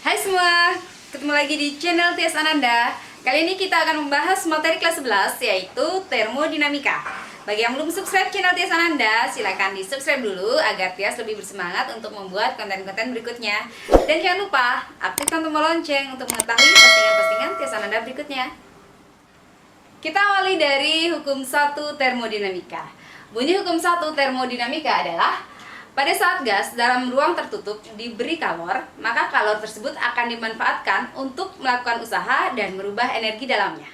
Hai semua, ketemu lagi di channel Tias Ananda. Kali ini kita akan membahas materi kelas 11 yaitu termodinamika. Bagi yang belum subscribe channel Tias Ananda, silakan di subscribe dulu agar Tias lebih bersemangat untuk membuat konten-konten berikutnya. Dan jangan lupa aktifkan tombol lonceng untuk mengetahui postingan-postingan Tias Ananda berikutnya. Kita awali dari hukum 1 termodinamika. Bunyi hukum 1 termodinamika adalah pada saat gas dalam ruang tertutup diberi kalor, maka kalor tersebut akan dimanfaatkan untuk melakukan usaha dan merubah energi dalamnya.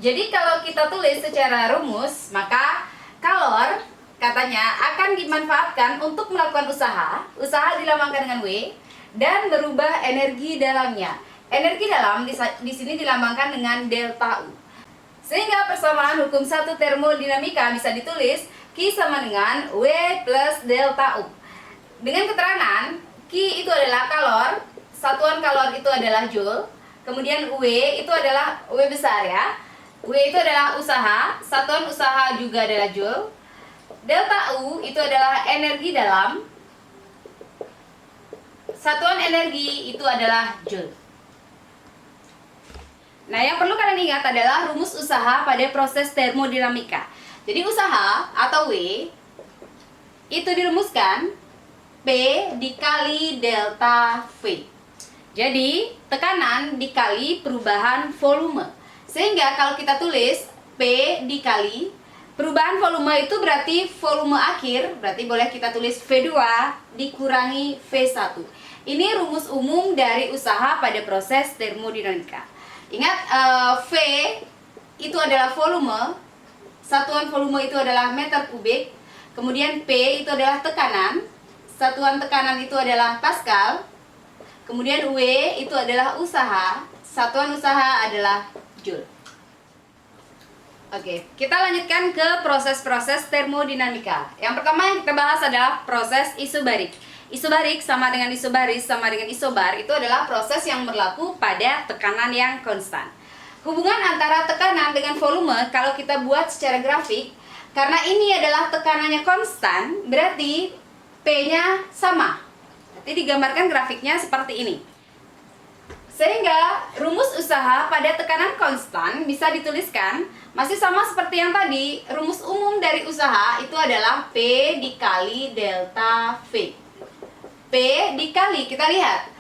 Jadi kalau kita tulis secara rumus, maka kalor katanya akan dimanfaatkan untuk melakukan usaha. Usaha dilambangkan dengan W dan merubah energi dalamnya. Energi dalam di sini dilambangkan dengan delta U. Sehingga persamaan hukum 1 termodinamika bisa ditulis Q sama dengan W plus delta U. Dengan keterangan, Q itu adalah kalor, satuan kalor itu adalah joule, kemudian W itu adalah W besar ya. W itu adalah usaha, satuan usaha juga adalah joule. Delta U itu adalah energi dalam, satuan energi itu adalah joule. Nah, yang perlu kalian ingat adalah rumus usaha pada proses termodinamika. Jadi usaha atau W itu dirumuskan P dikali delta V. Jadi tekanan dikali perubahan volume. Sehingga kalau kita tulis P dikali perubahan volume itu berarti volume akhir, berarti boleh kita tulis V2 dikurangi V1. Ini rumus umum dari usaha pada proses termodinamika. Ingat V itu adalah volume. Satuan volume itu adalah meter kubik. Kemudian P itu adalah tekanan. Satuan tekanan itu adalah Pascal. Kemudian W itu adalah usaha. Satuan usaha adalah joule. Oke, kita lanjutkan ke proses-proses termodinamika. Yang pertama yang kita bahas adalah proses isobarik. Isobarik sama dengan isobaris sama dengan isobar itu adalah proses yang berlaku pada tekanan yang konstan. Hubungan antara tekanan dengan volume kalau kita buat secara grafik, karena ini adalah tekanannya konstan, berarti P-nya sama. Nanti digambarkan grafiknya seperti ini. Sehingga rumus usaha pada tekanan konstan bisa dituliskan masih sama seperti yang tadi. Rumus umum dari usaha itu adalah P dikali delta V. P dikali, kita lihat.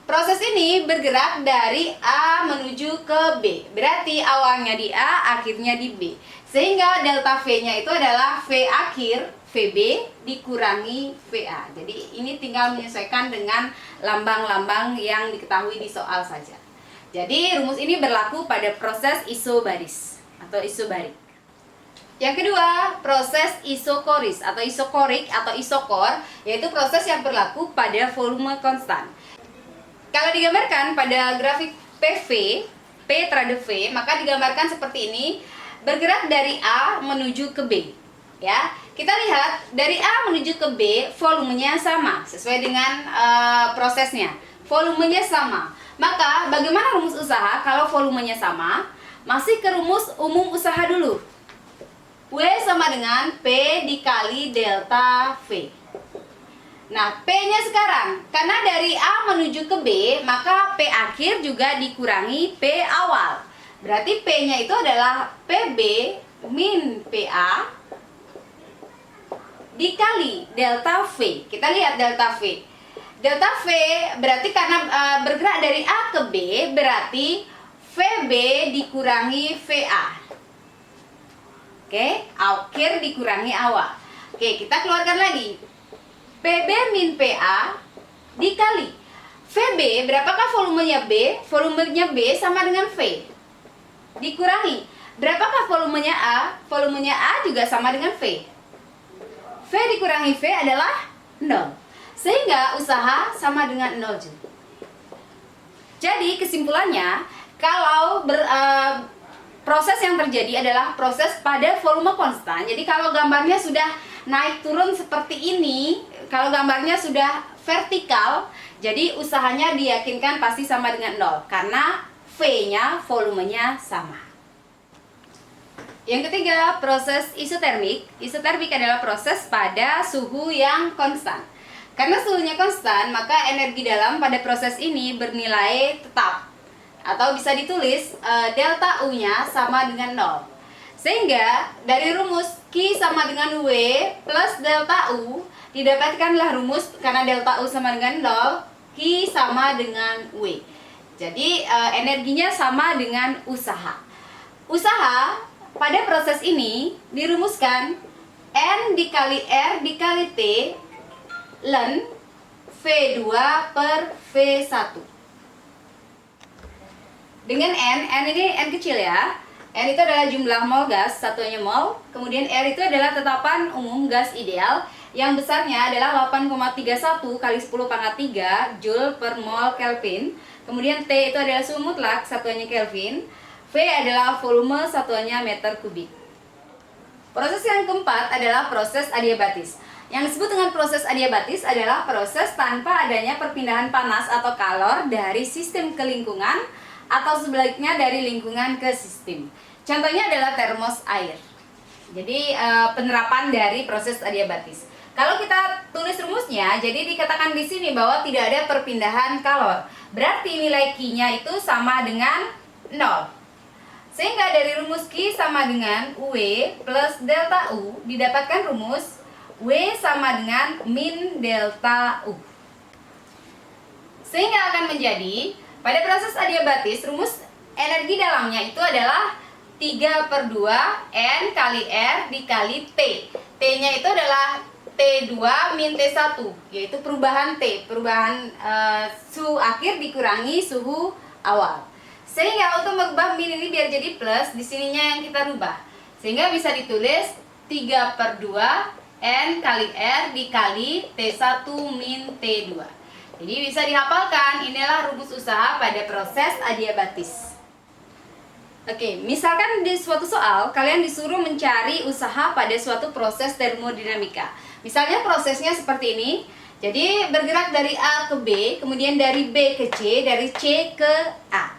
Proses ini bergerak dari A menuju ke B. Berarti awalnya di A, akhirnya di B. Sehingga delta V-nya itu adalah V akhir, VB dikurangi VA. Jadi ini tinggal menyesuaikan dengan lambang-lambang yang diketahui di soal saja. Jadi rumus ini berlaku pada proses isobaris atau isobarik. Yang kedua, proses isokoris atau isokorik atau isokor, yaitu proses yang berlaku pada volume konstan. Kalau digambarkan pada grafik PV, P terhadap V, maka digambarkan seperti ini, bergerak dari A menuju ke B. Ya, kita lihat dari A menuju ke B, volumenya sama, sesuai dengan prosesnya. Volumenya sama. Maka bagaimana rumus usaha kalau volumenya sama? Masih ke rumus umum usaha dulu. W sama dengan P dikali delta V. Nah, P-nya sekarang, karena dari A menuju ke B, maka P akhir juga dikurangi P awal. Berarti P-nya itu adalah PB min PA dikali delta V. Kita lihat delta V. Delta V berarti karena bergerak dari A ke B, berarti VB dikurangi VA. Oke, akhir dikurangi awal. Oke, kita keluarkan lagi. PB min PA dikali VB, berapakah volumenya B? Volumenya B sama dengan V. Dikurangi, berapakah volumenya A? Volumenya A juga sama dengan V. V dikurangi V adalah 0. Sehingga usaha sama dengan 0 juga. Jadi kesimpulannya, kalau proses yang terjadi adalah proses pada volume konstan. Jadi kalau gambarnya sudah naik turun seperti ini, kalau gambarnya sudah vertikal, jadi usahanya diyakinkan pasti sama dengan 0 karena V-nya volumenya sama. Yang ketiga, proses isotermik. Isotermik adalah proses pada suhu yang konstan. Karena suhunya konstan, maka energi dalam pada proses ini bernilai tetap. Atau bisa ditulis delta U-nya sama dengan 0. Sehingga dari rumus Q sama dengan W plus delta U, didapatkanlah rumus karena delta U sama dengan 0, Q sama dengan W. Jadi energinya sama dengan usaha. Usaha pada proses ini dirumuskan N dikali R dikali T ln V2 per V1. Dengan N ini N kecil ya. N itu adalah jumlah mol gas, satuannya mol. Kemudian R itu adalah tetapan umum gas ideal yang besarnya adalah 8,31 kali 10 pangkat 3 Joule per mol Kelvin. Kemudian T itu adalah suhu mutlak, satuannya Kelvin. V adalah volume, satuannya meter kubik. Proses yang keempat adalah proses adiabatis. Yang disebut dengan proses adiabatis adalah proses tanpa adanya perpindahan panas atau kalor dari sistem ke lingkungan atau sebaliknya dari lingkungan ke sistem. Contohnya adalah termos air. Jadi penerapan dari proses adiabatis. Kalau kita tulis rumusnya, jadi dikatakan di sini bahwa tidak ada perpindahan kalor. Berarti nilai Q-nya itu sama dengan 0. Sehingga dari rumus Q sama dengan W plus delta U didapatkan rumus W sama dengan min delta U. Sehingga akan menjadi pada proses adiabatis rumus energi dalamnya itu adalah 3/2 N kali R dikali T. T-nya itu adalah T2 min T1, yaitu perubahan T, perubahan suhu akhir dikurangi suhu awal. Sehingga untuk merubah min ini biar jadi plus, di sininya yang kita rubah. Sehingga bisa ditulis 3/2 N kali R dikali T1 min T2. Jadi bisa dihafalkan, inilah rumus usaha pada proses adiabatis. Oke, misalkan di suatu soal kalian disuruh mencari usaha pada suatu proses termodinamika. Misalnya prosesnya seperti ini. Jadi bergerak dari A ke B, kemudian dari B ke C, dari C ke A.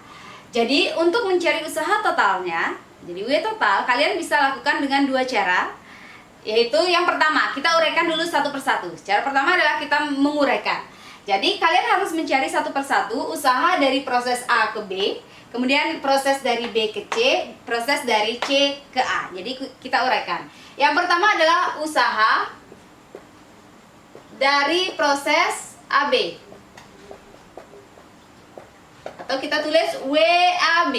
Jadi untuk mencari usaha totalnya, jadi W total, kalian bisa lakukan dengan dua cara. Yaitu yang pertama, kita uraikan dulu satu persatu. Cara pertama adalah kita menguraikan. Jadi kalian harus mencari satu persatu usaha dari proses A ke B, kemudian proses dari B ke C, proses dari C ke A. Jadi kita uraikan. Yang pertama adalah usaha dari proses AB. Atau kita tulis WAB.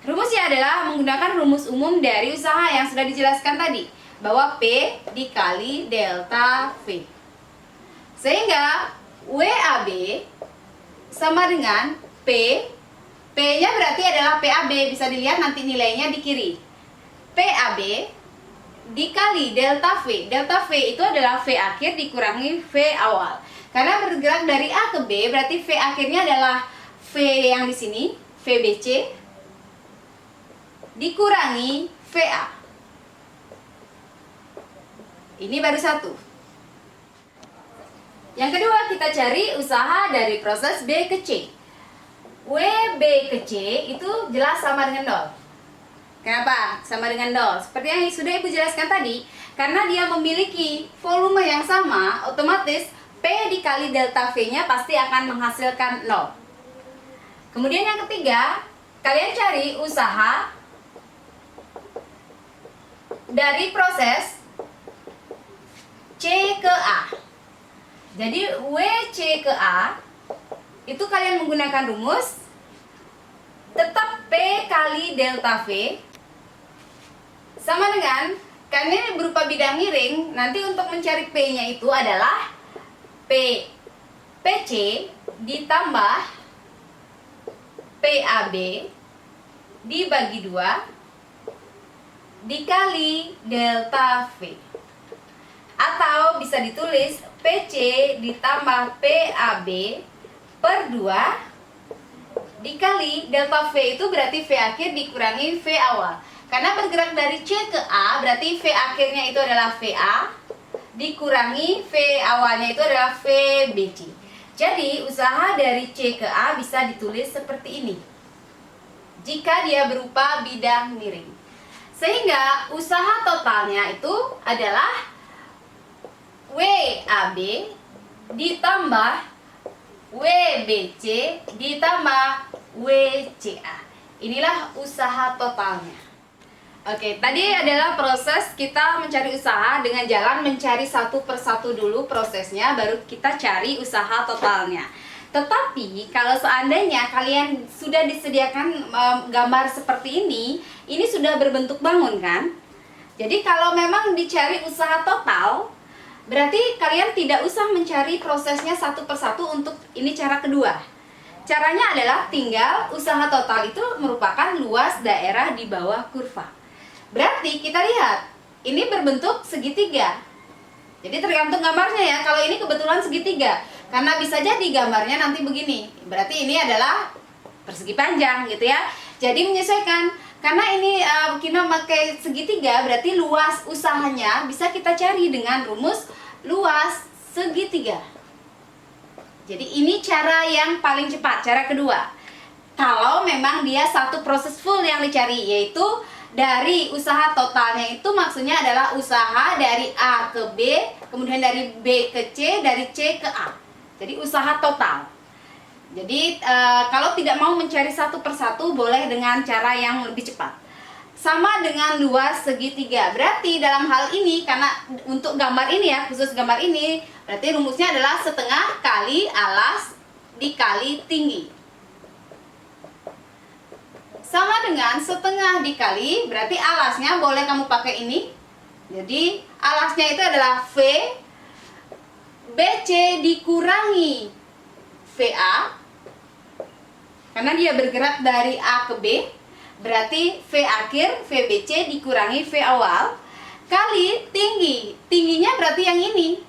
Rumusnya adalah menggunakan rumus umum dari usaha yang sudah dijelaskan tadi, bahwa P dikali delta V. Sehingga WAB sama dengan P. P-nya berarti adalah PAB, bisa dilihat nanti nilainya di kiri. PAB dikali delta V. Delta V itu adalah V akhir dikurangi V awal. Karena bergerak dari A ke B, berarti V akhirnya adalah V yang di sini, VBC dikurangi VA. Ini baru satu. Yang kedua, kita cari usaha dari proses B ke C. WB ke C itu jelas sama dengan 0. Kenapa? Sama dengan 0. Seperti yang sudah Ibu jelaskan tadi, karena dia memiliki volume yang sama, otomatis P dikali delta V-nya pasti akan menghasilkan 0. Kemudian yang ketiga, kalian cari usaha dari proses C ke A. Jadi WC ke A itu kalian menggunakan rumus tetap P kali delta V sama dengan, karena ini berupa bidang miring, nanti untuk mencari P-nya itu adalah PC ditambah PAB dibagi 2 dikali delta V. Atau bisa ditulis PC ditambah PAB per 2 dikali delta V, itu berarti V akhir dikurangi V awal. Karena bergerak dari C ke A, berarti V akhirnya itu adalah VA dikurangi V awalnya itu adalah VBC. Jadi usaha dari C ke A bisa ditulis seperti ini jika dia berupa bidang miring. Sehingga usaha totalnya itu adalah WAB ditambah WBC ditambah WCA. Inilah usaha totalnya. Oke, tadi adalah proses kita mencari usaha dengan jalan mencari satu persatu dulu prosesnya, baru kita cari usaha totalnya. Tetapi kalau seandainya kalian sudah disediakan gambar seperti ini sudah berbentuk bangun kan? Jadi kalau memang dicari usaha total, berarti kalian tidak usah mencari prosesnya satu persatu untuk ini cara kedua. Caranya adalah tinggal usaha total itu merupakan luas daerah di bawah kurva. Berarti kita lihat, ini berbentuk segitiga. Jadi tergantung gambarnya ya, kalau ini kebetulan segitiga. Karena bisa jadi gambarnya nanti begini. Berarti ini adalah persegi panjang gitu ya. Jadi menyesuaikan. Karena ini kita pakai segitiga, berarti luas usahanya bisa kita cari dengan rumus luas segitiga. Jadi ini cara yang paling cepat, cara kedua. Kalau memang dia satu proses full yang dicari, yaitu dari usaha totalnya itu maksudnya adalah usaha dari A ke B, kemudian dari B ke C, dari C ke A. Jadi usaha total. Jadi kalau tidak mau mencari satu persatu, boleh dengan cara yang lebih cepat. Sama dengan luas segitiga. Berarti dalam hal ini, karena untuk gambar ini ya, khusus gambar ini, berarti rumusnya adalah setengah kali alas dikali tinggi. Sama dengan setengah dikali, berarti alasnya boleh kamu pakai ini. Jadi alasnya itu adalah V BC dikurangi VA, karena dia bergerak dari A ke B. Berarti V akhir VBC dikurangi V awal kali tinggi. Tingginya berarti yang ini.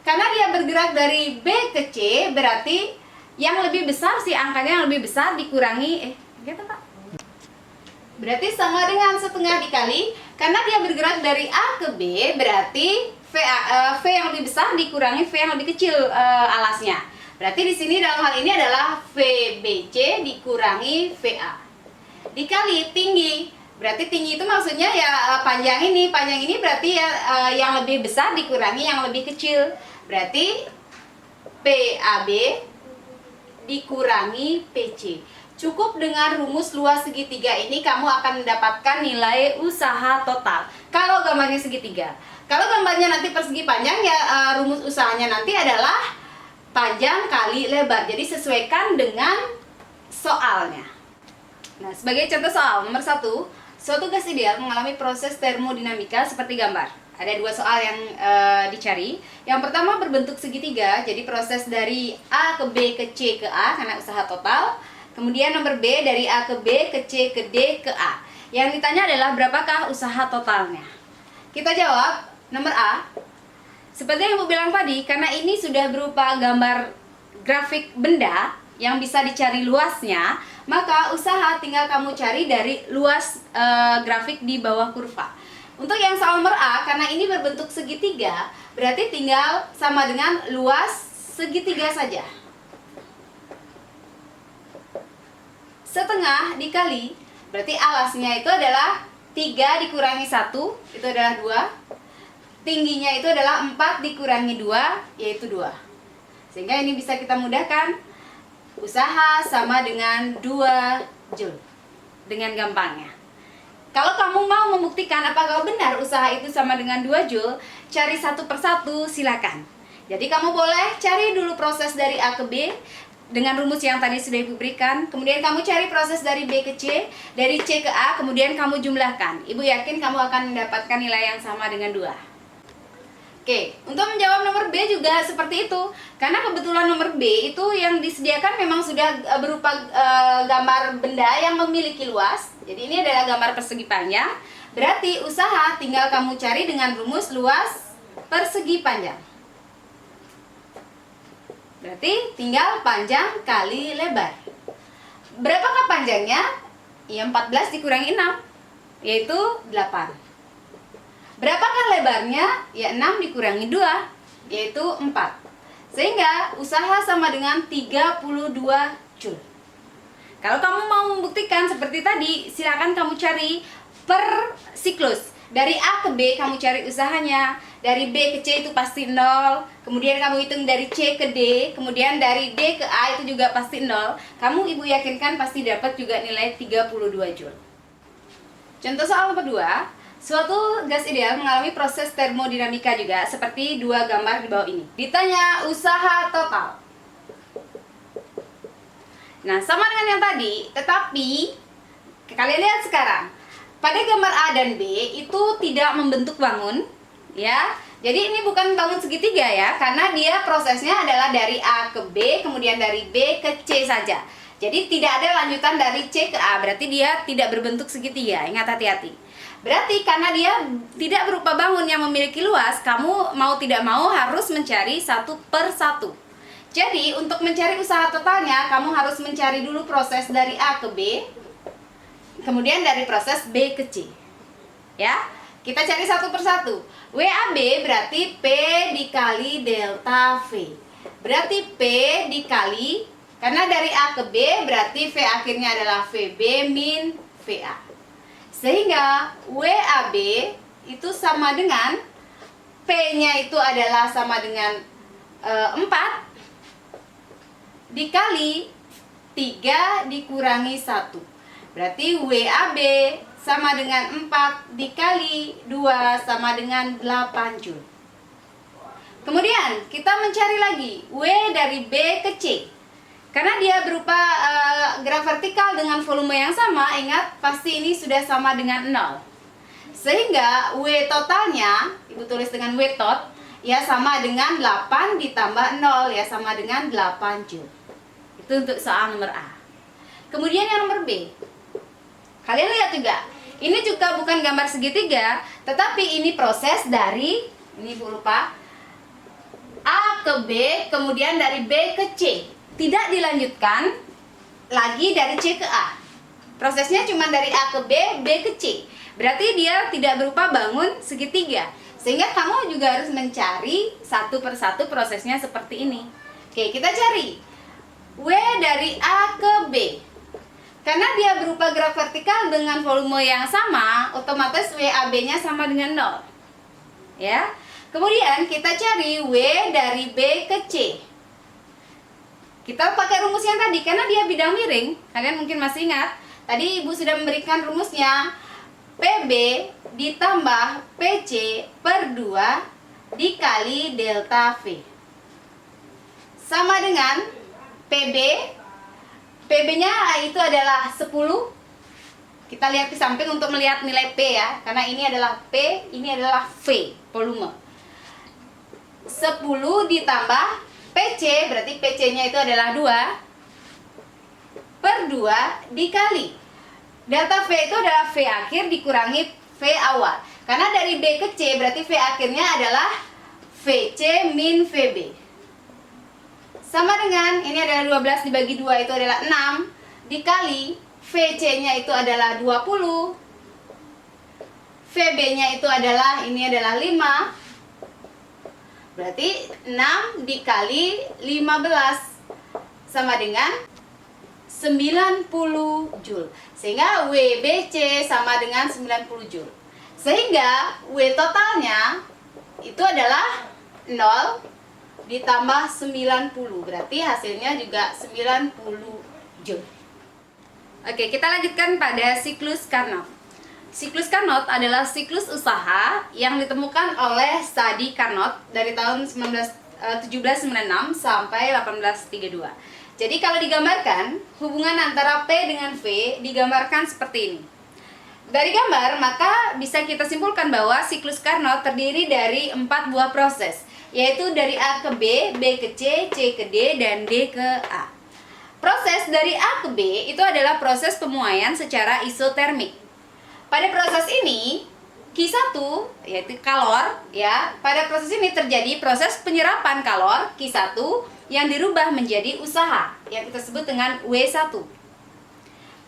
Karena dia bergerak dari B ke C, berarti yang lebih besar, si angkanya yang lebih besar dikurangi gitu Pak. Berarti sama dengan setengah dikali, karena dia bergerak dari A ke B, berarti V yang lebih besar dikurangi V yang lebih kecil alasnya. Berarti di sini dalam hal ini adalah VBC dikurangi VA. Dikali tinggi. Berarti tinggi itu maksudnya ya panjang ini berarti ya yang lebih besar dikurangi yang lebih kecil. Berarti PAB dikurangi PC. Cukup dengan rumus luas segitiga ini kamu akan mendapatkan nilai usaha total. Kalau gambarnya segitiga. Kalau gambarnya nanti persegi panjang ya rumus usahanya nanti adalah panjang kali lebar. Jadi sesuaikan dengan soalnya. Nah, sebagai contoh soal nomor 1, suatu gas ideal mengalami proses termodinamika seperti gambar. Ada 2 soal yang dicari. Yang pertama berbentuk segitiga, jadi proses dari A ke B ke C ke A karena usaha total. Kemudian nomor B dari A ke B ke C ke D ke A. Yang ditanya adalah berapakah usaha totalnya. Kita jawab nomor A. Seperti yang Ibu bilang tadi, karena ini sudah berupa gambar grafik benda yang bisa dicari luasnya, maka usaha tinggal kamu cari dari luas grafik di bawah kurva. Untuk yang soal nomor A, karena ini berbentuk segitiga, berarti tinggal sama dengan luas segitiga saja. Setengah dikali, berarti alasnya itu adalah 3 dikurangi 1, itu adalah 2. Tingginya itu adalah 4 dikurangi 2, yaitu 2. Sehingga ini bisa kita mudahkan. Usaha sama dengan 2 Joule. Dengan gampangnya. Kalau kamu mau membuktikan apakah benar usaha itu sama dengan 2 Joule, cari satu persatu silakan. Jadi kamu boleh cari dulu proses dari A ke B dengan rumus yang tadi sudah Ibu berikan. Kemudian kamu cari proses dari B ke C, dari C ke A, kemudian kamu jumlahkan. Ibu yakin kamu akan mendapatkan nilai yang sama dengan 2. Oke, untuk menjawab nomor B juga seperti itu. Karena kebetulan nomor B itu yang disediakan memang sudah berupa gambar benda yang memiliki luas. Jadi ini adalah gambar persegi panjang. Berarti usaha tinggal kamu cari dengan rumus luas persegi panjang. Berarti tinggal panjang kali lebar. Berapakah panjangnya? Ya 14 dikurangi 6, yaitu 8. Berapakah lebarnya? Ya 6 dikurangi 2, yaitu 4. Sehingga usaha sama dengan 32 Joule. Kalau kamu mau membuktikan seperti tadi, silakan kamu cari per siklus. Dari A ke B kamu cari usahanya, dari B ke C itu pasti 0, kemudian kamu hitung dari C ke D, kemudian dari D ke A itu juga pasti 0. Kamu ibu yakinkan pasti dapat juga nilai 32 Joule. Contoh soal nomor 2, suatu gas ideal mengalami proses termodinamika juga seperti dua gambar di bawah ini. Ditanya usaha total. Nah, sama dengan yang tadi, tetapi kalian lihat sekarang. Pada gambar A dan B itu tidak membentuk bangun, ya. Jadi ini bukan bangun segitiga ya, karena dia prosesnya adalah dari A ke B, kemudian dari B ke C saja. Jadi tidak ada lanjutan dari C ke A, berarti dia tidak berbentuk segitiga. Ingat, hati-hati. Berarti karena dia tidak berupa bangun yang memiliki luas, kamu mau tidak mau harus mencari satu per satu. Jadi untuk mencari usaha totalnya, kamu harus mencari dulu proses dari A ke B, kemudian dari proses B ke C. Ya, kita cari satu per satu. WAB berarti P dikali delta V. Berarti P dikali, karena dari A ke B berarti V akhirnya adalah VB min VA. Sehingga WAB itu sama dengan P-nya itu adalah sama dengan 4 dikali 3 dikurangi 1. Berarti WAB sama dengan 4 dikali 2 sama dengan 8 Joule. Kemudian kita mencari lagi W dari B ke C. Karena dia berupa graf vertikal dengan volume yang sama, ingat pasti ini sudah sama dengan 0. Sehingga W totalnya, ibu tulis dengan W tot, ya sama dengan 8 ditambah 0, ya sama dengan 8 Joule. Itu untuk soal nomor A. Kemudian yang nomor B. Kalian lihat juga, ini juga bukan gambar segitiga, tetapi ini proses dari, ini berupa A ke B, kemudian dari B ke C. Tidak dilanjutkan lagi dari C ke A. Prosesnya cuma dari A ke B, B ke C. Berarti dia tidak berupa bangun segitiga. Sehingga kamu juga harus mencari satu per satu prosesnya seperti ini. Oke, kita cari W dari A ke B. Karena dia berupa graf vertikal dengan volume yang sama, otomatis WAB-nya sama dengan 0. Ya. Kemudian kita cari W dari B ke C. Kita pakai rumus yang tadi karena dia bidang miring. Kalian mungkin masih ingat, tadi Ibu sudah memberikan rumusnya. PB ditambah PC per 2 dikali delta V. Sama dengan PB. PB-nya itu adalah 10. Kita lihat ke samping untuk melihat nilai P ya. Karena ini adalah P, ini adalah V, volume. 10 ditambah PC, berarti PC-nya itu adalah 2 per 2 dikali. Delta V itu adalah V akhir dikurangi V awal. Karena dari B ke C, berarti V akhirnya adalah VC min VB. Sama dengan, ini adalah 12 dibagi 2 itu adalah 6, dikali VC-nya itu adalah 20, VB-nya itu adalah, ini adalah 5, berarti 6 dikali 15 sama dengan 90 Joule. Sehingga WBC sama dengan 90 Joule. Sehingga W totalnya itu adalah 0 ditambah 90, berarti hasilnya juga 90 Joule. Oke, kita lanjutkan pada siklus Carnot. Siklus Carnot adalah siklus usaha yang ditemukan oleh Sadi Carnot dari tahun 1796 sampai 1832. Jadi kalau digambarkan, hubungan antara P dengan V digambarkan seperti ini. Dari gambar, maka bisa kita simpulkan bahwa siklus Carnot terdiri dari 4 buah proses, yaitu dari A ke B, B ke C, C ke D, dan D ke A. Proses dari A ke B itu adalah proses pemuaian secara isotermik. Pada proses ini, Q1 yaitu kalor, ya. Pada proses ini terjadi proses penyerapan kalor Q1 yang dirubah menjadi usaha yang kita sebut dengan W1.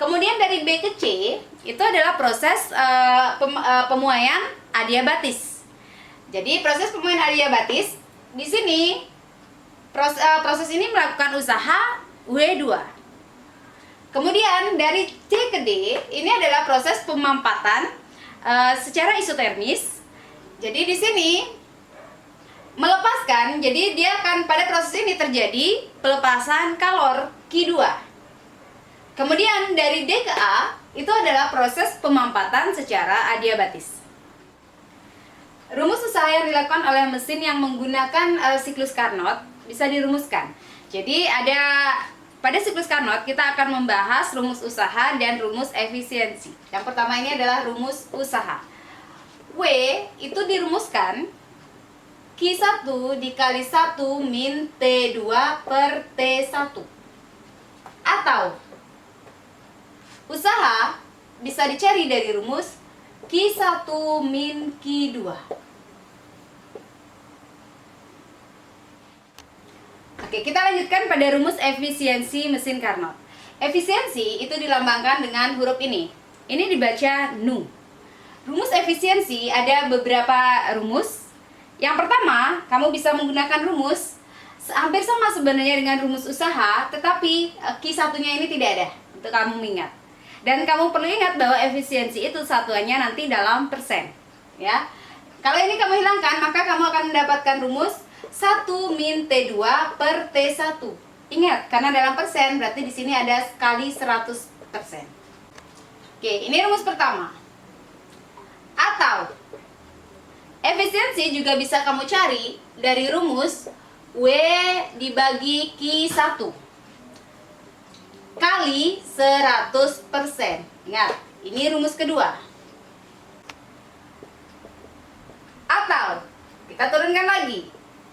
Kemudian dari B ke C itu adalah proses pemuaian adiabatis. Jadi proses pemuaian adiabatis di sini proses ini melakukan usaha W2. Kemudian dari C ke D ini adalah proses pemampatan secara isotermis. Jadi di sini melepaskan, jadi dia akan pada proses ini terjadi pelepasan kalor Q2. Kemudian dari D ke A itu adalah proses pemampatan secara adiabatis. Rumus usaha yang dilakukan oleh mesin yang menggunakan siklus Carnot bisa dirumuskan. Jadi pada siklus Carnot kita akan membahas rumus usaha dan rumus efisiensi. Yang pertama ini adalah rumus usaha. W itu dirumuskan Q1 dikali 1 min T2 per T1. Atau usaha bisa dicari dari rumus Q1 min Q2. Oke, kita lanjutkan pada rumus efisiensi mesin Carnot. Efisiensi itu dilambangkan dengan huruf ini. Ini dibaca Nu. Rumus efisiensi ada beberapa rumus. Yang pertama, kamu bisa menggunakan rumus hampir sama sebenarnya dengan rumus usaha, tetapi Q1-nya ini tidak ada untuk kamu ingat. Dan kamu perlu ingat bahwa efisiensi itu satuannya nanti dalam persen, ya. Kalau ini kamu hilangkan, maka kamu akan mendapatkan rumus 1 min T2 per T1. Ingat, karena dalam persen berarti di sini ada kali 100%. Oke, ini rumus pertama. Atau efisiensi juga bisa kamu cari dari rumus W dibagi Q1 kali 100%. Ingat, ini rumus kedua. Atau kita turunkan lagi.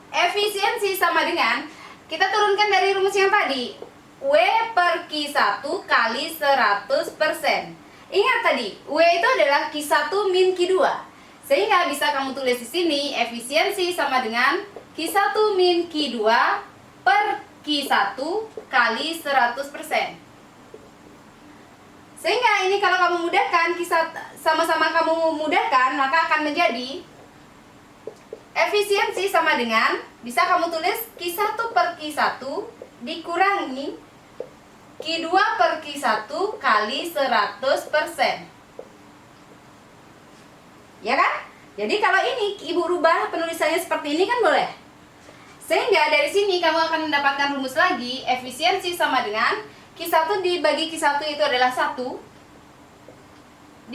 Efisiensi sama dengan kita turunkan dari rumus yang tadi, W per Q1 kali 100%. Ingat tadi, W itu adalah Q1 min Q2. Sehingga bisa kamu tulis di sini efisiensi sama dengan Q1 min Q2 per Q1 kali 100%. Sehingga ini kalau kamu mudahkan, sama-sama kamu mudahkan, maka akan menjadi efisiensi sama dengan, bisa kamu tulis Q1 per Q1 dikurangi Q2 per Q1 kali 100%. Ya kan? Jadi kalau ini ibu rubah penulisannya seperti ini kan boleh. Sehingga dari sini kamu akan mendapatkan rumus lagi, efisiensi sama dengan Q1 dibagi Q1 itu adalah 1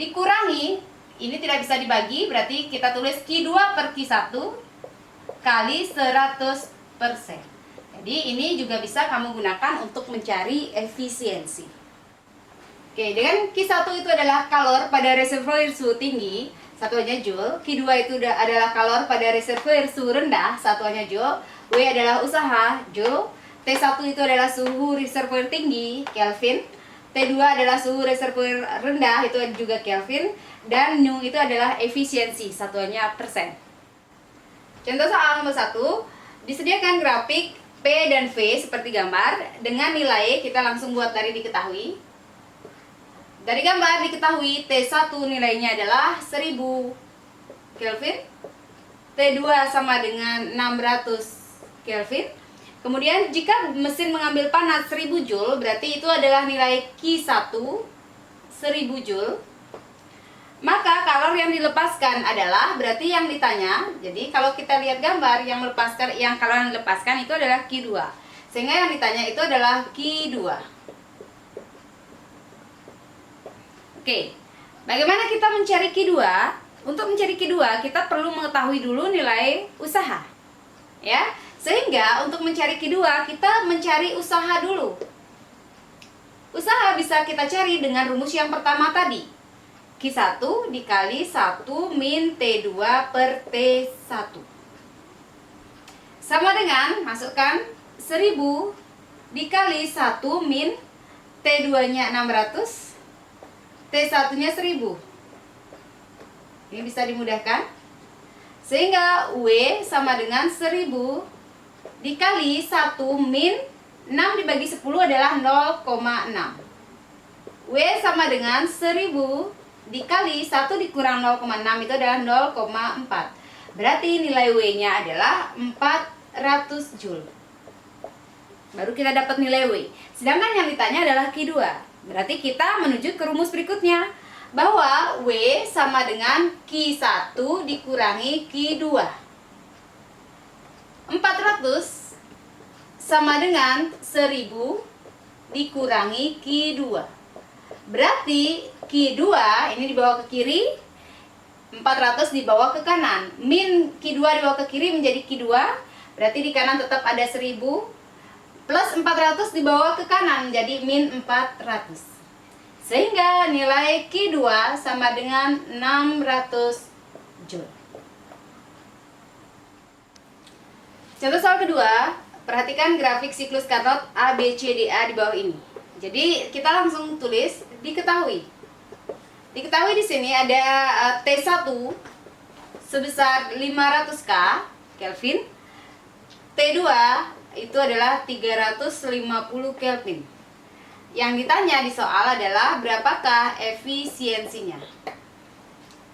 dikurangi, ini tidak bisa dibagi, berarti kita tulis Q2 per Q1 kali 100%. Jadi ini juga bisa kamu gunakan untuk mencari efisiensi. Oke, dengan Q1 itu adalah kalor pada reservoir suhu tinggi, satuannya Joule. Q2 itu adalah kalor pada reservoir suhu rendah, satuannya Joule. W adalah usaha, Joule. T1 itu adalah suhu reservoir tinggi, Kelvin. T2 adalah suhu reservoir rendah, itu juga Kelvin. Dan Nu itu adalah efisiensi, satuannya persen. Contoh soal nomor 1, disediakan grafik P dan V seperti gambar. Dengan nilai, kita langsung buat dari diketahui. Dari gambar diketahui T1 nilainya adalah 1000 Kelvin, T2 sama dengan 600 Kelvin. Kemudian jika mesin mengambil panas 1000 Joule, berarti itu adalah nilai Q1 1000 Joule. Maka kalor yang dilepaskan adalah, berarti yang ditanya. Jadi kalau kita lihat gambar yang kalor yang dilepaskan itu adalah Q2. Sehingga yang ditanya itu adalah Q2. Oke, bagaimana kita mencari Q2? Untuk mencari Q2, kita perlu mengetahui dulu nilai usaha. Ya, sehingga untuk mencari Q2, kita mencari usaha dulu. Usaha bisa kita cari dengan rumus yang pertama tadi. Q1 dikali 1 min T2 per T1. Sama dengan, masukkan 1000 dikali 1 min T2-nya 600. T1-nya 1000. Ini bisa dimudahkan. Sehingga W sama dengan 1000 dikali 1 min 6 dibagi 10 adalah 0,6. W sama dengan 1000 dikali 1 dikurang 0,6 itu adalah 0,4. Berarti nilai W-nya adalah 400 Joule. Baru kita dapat nilai W. Sedangkan yang ditanya adalah Q2. Berarti kita menuju ke rumus berikutnya. bahwa W sama dengan Q1 dikurangi Q2. 400 sama dengan 1000 dikurangi Q2. Berarti Q2 ini dibawa ke kiri, 400 dibawa ke kanan. Min Q2 dibawa ke kiri menjadi Q2, berarti di kanan tetap ada 1000. Plus 400 dibawa ke kanan menjadi min 400. Sehingga nilai Q2 sama dengan 600 Joule. Contoh soal kedua, perhatikan grafik siklus katot ABCDA di bawah ini. Jadi kita langsung tulis diketahui. Diketahui di sini ada T1 sebesar 500K Kelvin. T2 itu adalah 350 Kelvin. Yang ditanya di soal adalah berapakah efisiensinya.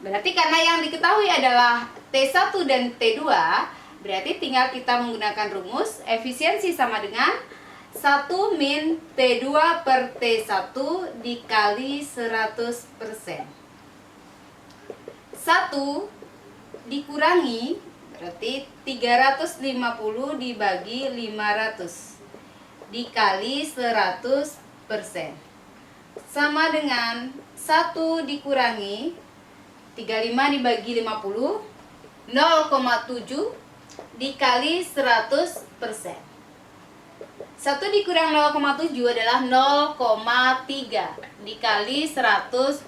Berarti karena yang diketahui adalah T1 dan T2, berarti tinggal kita menggunakan rumus efisiensi sama dengan 1 min T2 per T1 dikali 100%. 1 dikurangi, berarti 350 dibagi 500 dikali 100% sama dengan 1 dikurangi 35 dibagi 50, 0,7 dikali 100%. 1 dikurang 0,7 adalah 0,3 dikali 100%.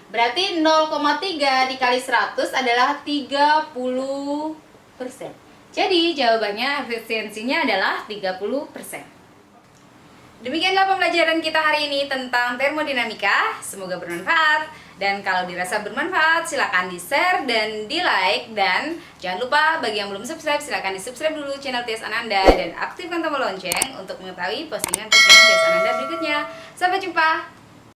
Berarti 0,3 dikali 100 adalah 30%. Jadi jawabannya efisiensinya adalah 30%. Demikianlah pembelajaran kita hari ini tentang termodinamika. Semoga bermanfaat. Dan kalau dirasa bermanfaat, silakan di-share dan di-like. Dan jangan lupa bagi yang belum subscribe, silakan di-subscribe dulu channel TS Ananda dan aktifkan tombol lonceng untuk mengetahui postingan-postingan TS Ananda berikutnya. Sampai jumpa.